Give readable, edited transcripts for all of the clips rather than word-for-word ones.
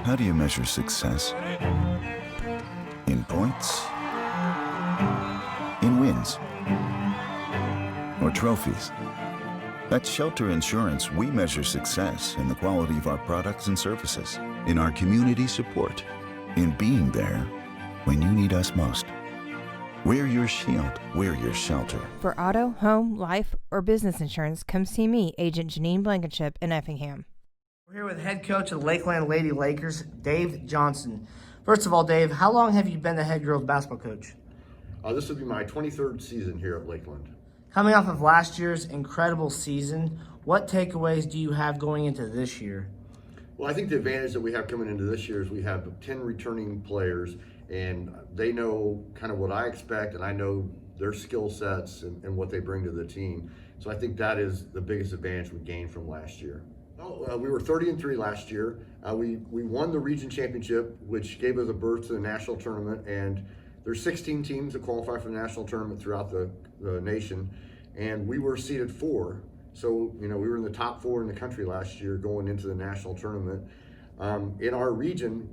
How do you measure success? In points? In wins? Or trophies? At Shelter Insurance, we measure success in the quality of our products and services, in our community support, in being there when you need us most. We're your shield. We're your shelter. For auto, home, life, or business insurance, come see me, Agent Janine Blankenship in Effingham. We're here with head coach of the Lakeland Lady Lakers, Dave Johnson. First of all, Dave, how long have you been the head girls basketball coach? This will be my 23rd season here at Lakeland. Coming off of last year's incredible season, what takeaways do you have going into this year? Well, I think the advantage that we have coming into this year is we have 10 returning players, and they know kind of what I expect, and I know their skill sets and what they bring to the team. So I think that is the biggest advantage we gained from last year. We were 30-3 last year. We won the region championship, which gave us a berth to the national tournament, and there's 16 teams that qualify for the national tournament throughout the nation, and we were seeded 4. So, we were in the top 4 in the country last year going into the national tournament. In our region,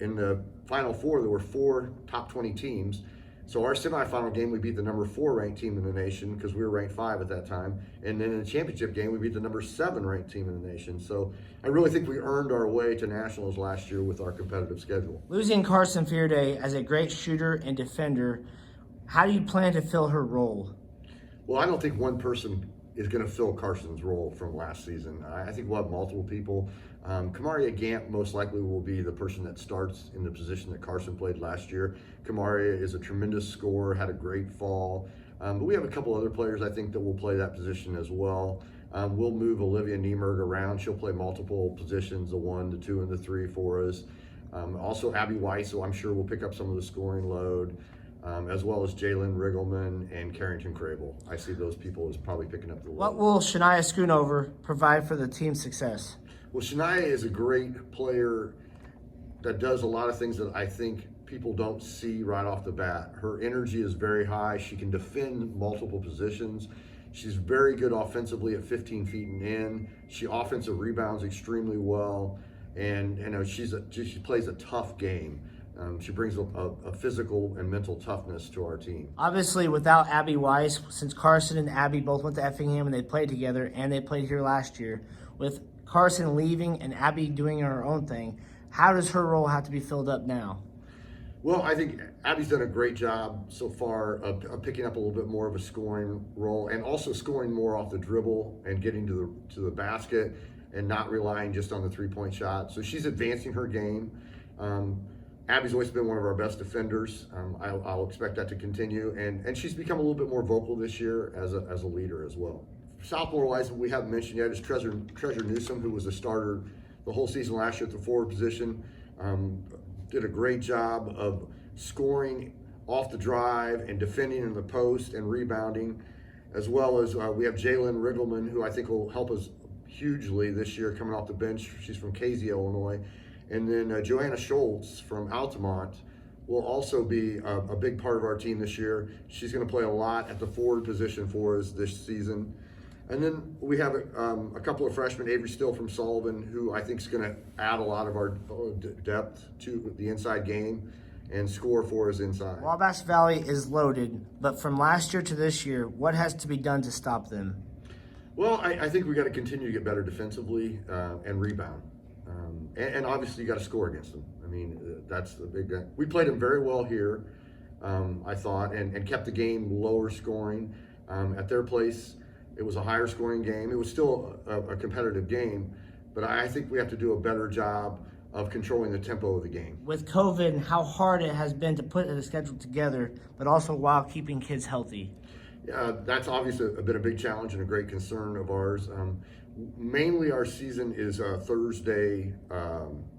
in the Final Four, there were 4 top 20 teams. So our semifinal game, we beat the number 4 ranked team in the nation because we were ranked 5 at that time. And then in the championship game, we beat the number 7 ranked team in the nation. So I really think we earned our way to nationals last year with our competitive schedule. Losing Carson Fearday as a great shooter and defender, how do you plan to fill her role? Well, I don't think one person is going to fill Carson's role from last season. I think we'll have multiple people. Kamaria Gant most likely will be the person that starts in the position that Carson played last year. Kamaria is a tremendous scorer, had a great fall. But we have a couple other players I think that will play that position as well. We'll move Olivia Niemerg around. She'll play multiple positions, the 1, the 2, and the 3 for us. Also Abby Weiss, so I'm sure will pick up some of the scoring load. As well as Jalen Riggleman and Carrington Crable. I see those people as probably picking up the load. What will Shania Schoonover provide for the team's success? Well, Shania is a great player that does a lot of things that I think people don't see right off the bat. Her energy is very high. She can defend multiple positions. She's very good offensively at 15 feet and in. She offensive rebounds extremely well, and she plays a tough game. She brings a physical and mental toughness to our team. Obviously, without Abby Weiss, since Carson and Abby both went to Effingham and they played together and they played here last year, with Carson leaving and Abby doing her own thing, how does her role have to be filled up now? Well, I think Abby's done a great job so far of picking up a little bit more of a scoring role and also scoring more off the dribble and getting to the basket and not relying just on the three-point shot. So she's advancing her game. Abby's always been one of our best defenders. I'll expect that to continue, and she's become a little bit more vocal this year as a leader as well. Sophomore-wise, we haven't mentioned yet is Treasure Newsome, who was a starter the whole season last year at the forward position. Did a great job of scoring off the drive and defending in the post and rebounding, as well as we have Jalen Riggleman, who I think will help us hugely this year coming off the bench. She's from Casey, Illinois. And then Joanna Schultz from Altamont will also be a big part of our team this year. She's going to play a lot at the forward position for us this season. And then we have a couple of freshmen, Avery Still from Sullivan, who I think is going to add a lot of our depth to the inside game and score for us inside. Wabash Valley is loaded, but from last year to this year, what has to be done to stop them? Well, I think we got to continue to get better defensively and rebound. And obviously you got to score against them. I mean, that's the big thing. We played them very well here, I thought, and kept the game lower scoring. At their place, it was a higher scoring game. It was still a competitive game, but I think we have to do a better job of controlling the tempo of the game. With COVID and how hard it has been to put the schedule together, but also while keeping kids healthy. That's obviously been a big challenge and a great concern of ours. Mainly our season is Thursday,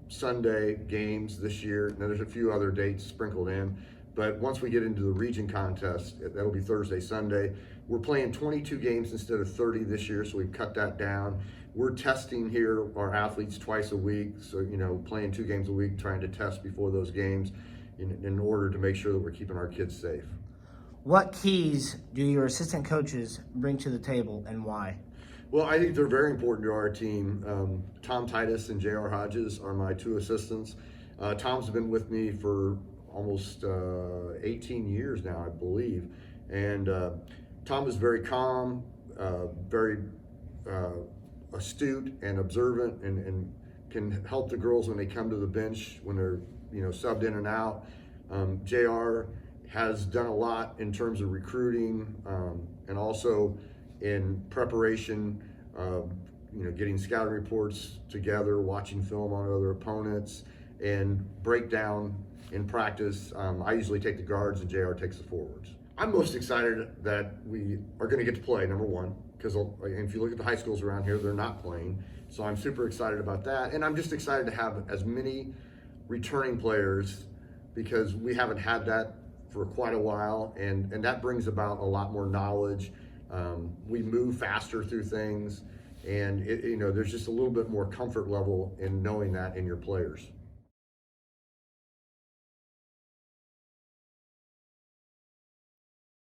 Sunday games this year. Now there's a few other dates sprinkled in, but once we get into the region contest, that'll be Thursday, Sunday. We're playing 22 games instead of 30 this year, so we've cut that down. We're testing here our athletes twice a week, so playing 2 games a week, trying to test before those games in order to make sure that we're keeping our kids safe. What keys do your assistant coaches bring to the table and why? Well, I think they're very important to our team. Tom Titus and J.R. Hodges are my two assistants. Tom's been with me for almost 18 years now, I believe. And Tom is very calm, very astute and observant, and can help the girls when they come to the bench when they're subbed in and out. JR has done a lot in terms of recruiting and also in preparation, getting scouting reports together, watching film on other opponents, and breakdown in practice. I usually take the guards and JR takes the forwards. I'm most excited that we are going to get to play, number one, because if you look at the high schools around here, they're not playing. So I'm super excited about that. And I'm just excited to have as many returning players, because we haven't had that for quite a while, and that brings about a lot more knowledge. We move faster through things, and there's just a little bit more comfort level in knowing that in your players.